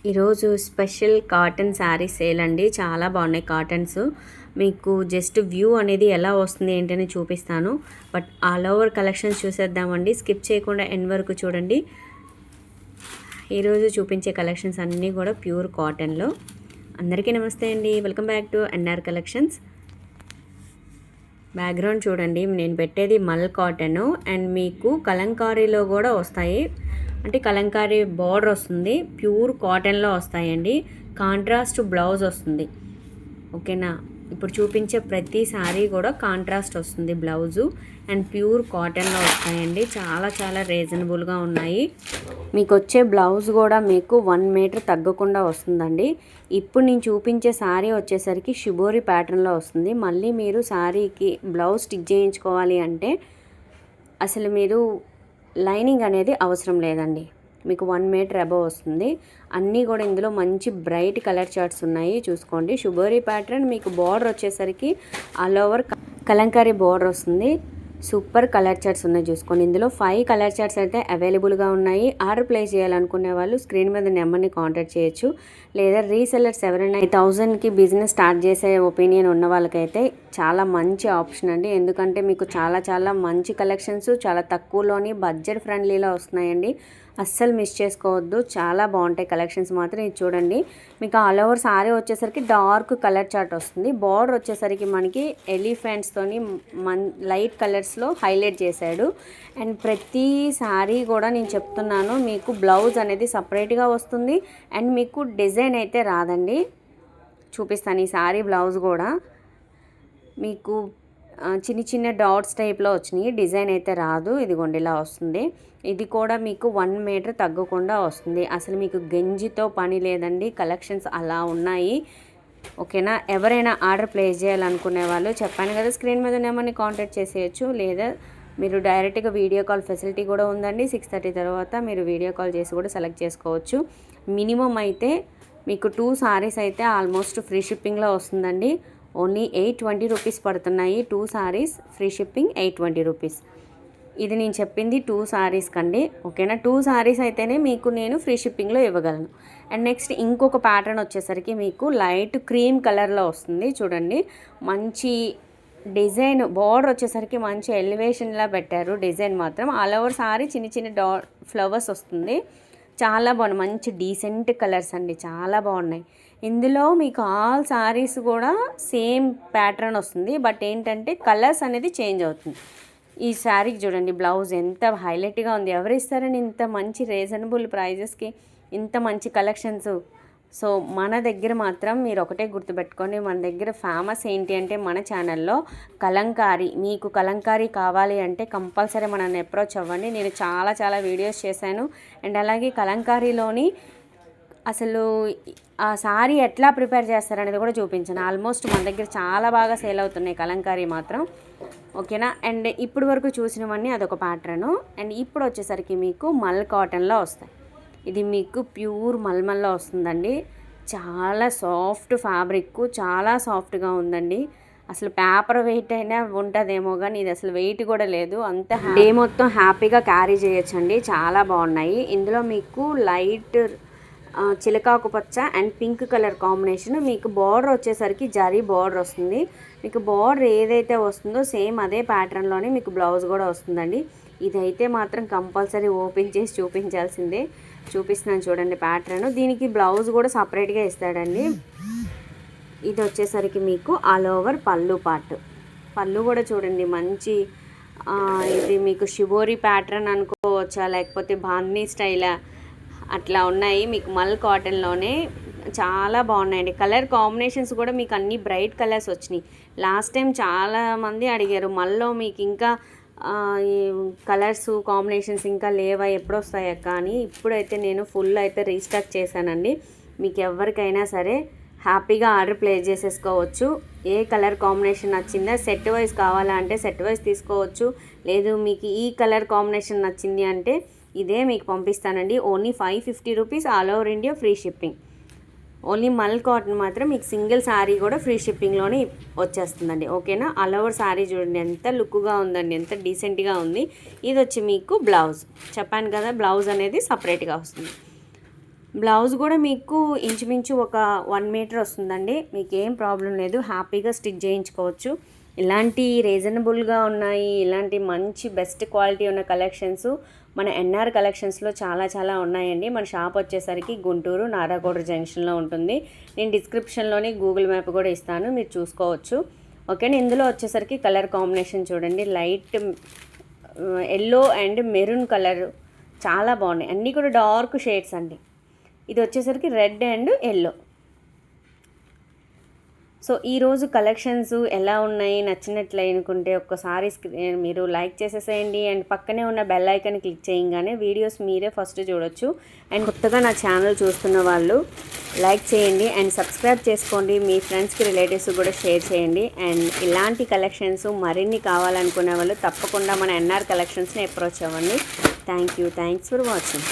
ఈరోజు special cotton saris sale అండి. చాలా బాగున్నాయి కాటన్స్. మీకు జస్ట్ వ్యూ అనేది ఎలా వస్తుంది ఏంటని చూపిస్తాను. బట్ ఆల్ ఓవర్ కలెక్షన్స్ చూసేద్దామండి. స్కిప్ చేయకుండా ఎండ్ వరకు చూడండి. ఈరోజు చూపించే కలెక్షన్స్ అన్నీ కూడా ప్యూర్ కాటన్లో. అందరికీ నమస్తే అండి. Welcome back to NR collections. Background చూడండి, నేను పెట్టేది మల్ కాటన్ అండ్ మీకు కలంకారీలో కూడా వస్తాయి. అంటే కలంకారీ బార్డర్ వస్తుంది, ప్యూర్ కాటన్లో వస్తాయండి. కాంట్రాస్ట్ బ్లౌజ్ వస్తుంది. ఓకేనా, ఇప్పుడు చూపించే ప్రతి శారీ కూడా కాంట్రాస్ట్ వస్తుంది బ్లౌజు అండ్ ప్యూర్ కాటన్లో వస్తాయండి. చాలా చాలా రీజనబుల్గా ఉన్నాయి. మీకు వచ్చే బ్లౌజ్ కూడా మీకు 1 మీటర్ తగ్గకుండా వస్తుందండి. ఇప్పుడు నేను చూపించే శారీ వచ్చేసరికి షిబోరి ప్యాటర్న్లో వస్తుంది. మళ్ళీ మీరు శారీకి బ్లౌజ్ స్టిచ్ చేయించుకోవాలి అంటే అసలు మీరు లైనింగ్ అనేది అవసరం లేదండి. మీకు 1 మీటర్ అబవ్ వస్తుంది. అన్నీ కూడా ఇందులో మంచి బ్రైట్ కలర్ చార్ట్స్ ఉన్నాయి, చూసుకోండి. షుబోరీ ప్యాటర్న్ మీకు బార్డర్ వచ్చేసరికి ఆల్ ఓవర్ కలంకారీ బార్డర్ వస్తుంది. సూపర్ కలర్ చార్ట్స్ ఉన్నాయి, చూసుకోండి. ఇందులో 5 కలర్ చార్ట్స్ అయితే అవైలబుల్గా ఉన్నాయి. ఆర్డర్ ప్లేస్ చేయాలనుకునే వాళ్ళు స్క్రీన్ మీద నెంబర్ని కాంటాక్ట్ చేయొచ్చు. లేదా రీసెల్లర్స్ ఎవరైనా 1000కి బిజినెస్ స్టార్ట్ చేసే ఒపీనియన్ ఉన్న వాళ్ళకైతే చాలా మంచి ఆప్షన్ అండి. ఎందుకంటే మీకు చాలా చాలా మంచి కలెక్షన్స్ చాలా తక్కువలోని బడ్జెట్ ఫ్రెండ్లీలో వస్తున్నాయండి. అస్సలు మిస్ చేసుకోవద్దు, చాలా బాగుంటాయి కలెక్షన్స్ మాత్రం. ఇది చూడండి, మీకు ఆల్ ఓవర్ సారీ వచ్చేసరికి డార్క్ కలర్ చార్ట్ వస్తుంది. బార్డర్ వచ్చేసరికి మనకి ఎలిఫెంట్స్తోని లైట్ కలర్స్లో హైలైట్ చేశాడు. అండ్ ప్రతి సారీ కూడా నేను చెప్తున్నాను, మీకు బ్లౌజ్ అనేది సపరేట్గా వస్తుంది అండ్ మీకు డిజైన్ అయితే రాదండి. చూపిస్తాను ఈ సారీ బ్లౌజ్ కూడా మీకు చిన్న చిన్న డాట్స్ టైప్లో వచ్చినాయి, డిజైన్ అయితే రాదు. ఇదిగోండి ఇలా వస్తుంది. ఇది కూడా మీకు 1 మీటర్ తగ్గకుండా వస్తుంది. అసలు మీకు గంజితో పని లేదండి, కలెక్షన్స్ అలా ఉన్నాయి. ఓకేనా, ఎవరైనా ఆర్డర్ ప్లేస్ చేయాలనుకునే వాళ్ళు చెప్పాను కదా, స్క్రీన్ మీద నెంబర్ని కాంటాక్ట్ చేసేయచ్చు. లేదా మీరు డైరెక్ట్గా వీడియో కాల్ ఫెసిలిటీ కూడా ఉందండి. 6:30 తర్వాత మీరు వీడియో కాల్ చేసి కూడా సెలెక్ట్ చేసుకోవచ్చు. మినిమం అయితే మీకు 2 సారీస్ అయితే ఆల్మోస్ట్ ఫ్రీ షిప్పింగ్లో వస్తుందండి. ఓన్లీ 820 రూపీస్ పడుతున్నాయి 2 సారీస్. Free shipping 820 rupees. ఇది నేను చెప్పింది 2 సారీస్ కండి. ఓకేనా, 2 సారీస్ అయితేనే మీకు నేను ఫ్రీ షిప్పింగ్లో ఇవ్వగలను. అండ్ నెక్స్ట్ ఇంకొక ప్యాటర్న్ వచ్చేసరికి మీకు లైట్ క్రీమ్ కలర్లో వస్తుంది. చూడండి, మంచి డిజైన్ బార్డర్ వచ్చేసరికి మంచి ఎలివేషన్లా పెట్టారు. డిజైన్ మాత్రం ఆల్ ఓవర్ సారీ చిన్న చిన్న ఫ్లవర్స్ వస్తుంది. చాలా బాగున్నాయి, మంచి డీసెంట్ కలర్స్ అండి, చాలా బాగున్నాయి. ఇందులో మీకు ఆల్ సారీస్ కూడా సేమ్ ప్యాటర్న్ వస్తుంది. బట్ ఏంటంటే కలర్స్ అనేది చేంజ్ అవుతుంది. ఈ శారీకి చూడండి బ్లౌజ్ ఎంత హైలైట్గా ఉంది. ఎవరు ఇస్తారని ఇంత మంచి రీజనబుల్ ప్రైజెస్కి ఇంత మంచి కలెక్షన్స్. సో మన దగ్గర మాత్రం మీరు ఒకటే గుర్తుపెట్టుకోండి, మన దగ్గర ఫేమస్ ఏంటి అంటే మన ఛానల్లో కలంకారీ. మీకు కలంకారీ కావాలి అంటే కంపల్సరీ మనల్ని అప్రోచ్ అవ్వండి. నేను చాలా చాలా వీడియోస్ చేశాను. అండ్ అలాగే కలంకారీలోని అసలు ఆ సారీ ఎట్లా ప్రిపేర్ చేస్తారనేది కూడా చూపించాను. ఆల్మోస్ట్ మన దగ్గర చాలా బాగా సేల్ అవుతున్నాయి కలంకారీ మాత్రం. ఓకేనా, అండ్ ఇప్పుడు వరకు చూసినవన్నీ అదొక ప్యాటర్ను. అండ్ ఇప్పుడు వచ్చేసరికి మీకు మల్ కాటన్లో వస్తాయి. ఇది మీకు ప్యూర్ మల్మల్లో వస్తుందండి. చాలా సాఫ్ట్ ఫ్యాబ్రిక్, చాలా సాఫ్ట్గా ఉందండి. అసలు పేపర్ వెయిట్ అయినా ఉంటుందేమో కానీ ఇది అసలు వెయిట్ కూడా లేదు. అంత డే మొత్తం హ్యాపీగా క్యారీ చేయొచ్చండి. చాలా బాగున్నాయి. ఇందులో మీకు లైట్ చిలకాకు పచ్చ అండ్ పింక్ కలర్ కాంబినేషన్. మీకు బార్డర్ వచ్చేసరికి జరీ బార్డర్ వస్తుంది. మీకు బార్డర్ ఏదైతే వస్తుందో సేమ్ అదే ప్యాటర్న్లోనే మీకు బ్లౌజ్ కూడా వస్తుందండి. ఇదైతే మాత్రం కంపల్సరీ ఓపెన్ చేసి చూపించాల్సిందే. చూపిస్తున్నాను చూడండి ప్యాటర్న్. దీనికి బ్లౌజ్ కూడా సపరేట్గా ఇస్తాడండి. ఇది వచ్చేసరికి మీకు ఆల్ ఓవర్ పళ్ళు పార్ట్. పళ్ళు కూడా చూడండి మంచి ఇది మీకు షిబోరి ప్యాటర్న్ అనుకోవచ్చా లేకపోతే బాందినీ స్టైలా అట్లా ఉన్నాయి. మీకు మల్ కాటన్లోనే చాలా బాగున్నాయండి. కలర్ కాంబినేషన్స్ కూడా మీకు అన్ని బ్రైట్ కలర్స్ వచ్చినాయి. లాస్ట్ టైం చాలామంది అడిగారు మళ్ళీ మీకు ఇంకా ఈ కలర్స్ కాంబినేషన్స్ ఇంకా లేవా, ఎప్పుడు వస్తాయా కానీ ఇప్పుడైతే నేను ఫుల్ అయితే రీస్టాక్ చేశానండి. మీకు ఎవరికైనా సరే హ్యాపీగా ఆర్డర్ ప్లేస్ చేసేసుకోవచ్చు. ఏ కలర్ కాంబినేషన్ నచ్చిందా, సెట్ వైజ్ కావాలా అంటే సెట్ వైజ్ తీసుకోవచ్చు. లేదు మీకు ఈ కలర్ కాంబినేషన్ నచ్చింది అంటే ఇదే మీకు పంపిస్తానండి. Only 550 rupees all over India free shipping. Only mul cotton మాత్రం మీకు సింగిల్ శారీ కూడా ఫ్రీ షిప్పింగ్లోనే వచ్చేస్తుందండి. ఓకేనా, ఆల్ ఓవర్ శారీ చూడండి ఎంత లుక్గా ఉందండి, ఎంత డీసెంట్గా ఉంది. ఇది వచ్చి మీకు బ్లౌజ్ చెప్పాను కదా, బ్లౌజ్ అనేది సపరేట్గా వస్తుంది. బ్లౌజ్ కూడా మీకు ఇంచుమించు ఒక 1 మీటర్ వస్తుందండి. మీకు ఏం ప్రాబ్లం లేదు, హ్యాపీగా స్టిచ్ చేయించుకోవచ్చు. ఇలాంటి రీజనబుల్గా ఉన్నాయి, ఇలాంటి మంచి బెస్ట్ క్వాలిటీ ఉన్న కలెక్షన్స్ మన ఎన్ఆర్ కలెక్షన్స్లో చాలా చాలా ఉన్నాయండి. మన షాప్ వచ్చేసరికి గుంటూరు నారాకోట జంక్షన్లో ఉంటుంది. నేను డిస్క్రిప్షన్లోని గూగుల్ మ్యాప్ కూడా ఇస్తాను, మీరు చూసుకోవచ్చు. ఓకేనా. ఇందులో వచ్చేసరికి కలర్ కాంబినేషన్ చూడండి, light yellow and maroon colour చాలా బాగున్నాయి. అన్నీ కూడా డార్క్ షేడ్స్ అండి. ఇది వచ్చేసరికి రెడ్ అండ్ ఎల్లో. సో ఈరోజు కలెక్షన్స్ ఎలా ఉన్నాయి, నచ్చినట్లు అనుకుంటే ఒక్కసారి మీరు లైక్ చేసేసేయండి. అండ్ పక్కనే ఉన్న బెల్ ఐకాన్ క్లిక్ చేయగానే వీడియోస్ మీరే ఫస్ట్ చూడొచ్చు. అండ్ కొత్తగా నా ఛానల్ చూస్తున్న వాళ్ళు లైక్ చేయండి అండ్ సబ్స్క్రైబ్ చేసుకోండి. మీ ఫ్రెండ్స్కి రిలేటివ్స్ కూడా షేర్ చేయండి. అండ్ ఇలాంటి కలెక్షన్స్ మరిన్ని కావాలనుకునే వాళ్ళు తప్పకుండా మన ఎన్ఆర్ కలెక్షన్స్ని అప్రోచ్ అవ్వండి. Thanks for watching.